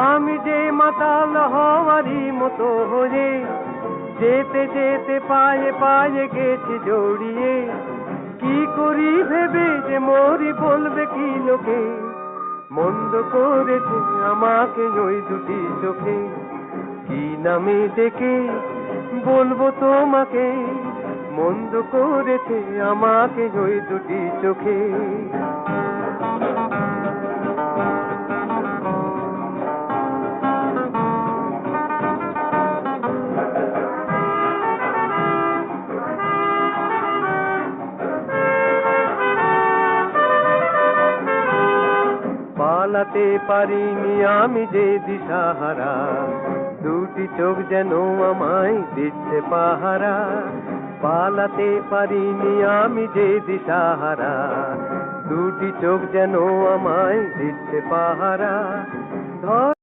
আমি যে মাতাল হওয়ারই মতো হয়ে যেতে যেতে পায়ে পায়ে গেছি জড়িয়ে। কি করি ভেবে যে মরি বলবে কি লোকে, মন্দ করেছে আমাকে ওই দুটি চোখে। কি নামে ডেকে বলবো তোমাকে, মন্দ করেছে আমাকে ওই দুটি চোখে। পালাতে পারিনি আমি যে দিশাহারা, দুটি চোখ যেন আমায় দিচ্ছে পাহারা। পালাতে পারিনি আমি যে দিশাহারা, দুটি চোখ যেন আমায় দিচ্ছে পাহারা। ধর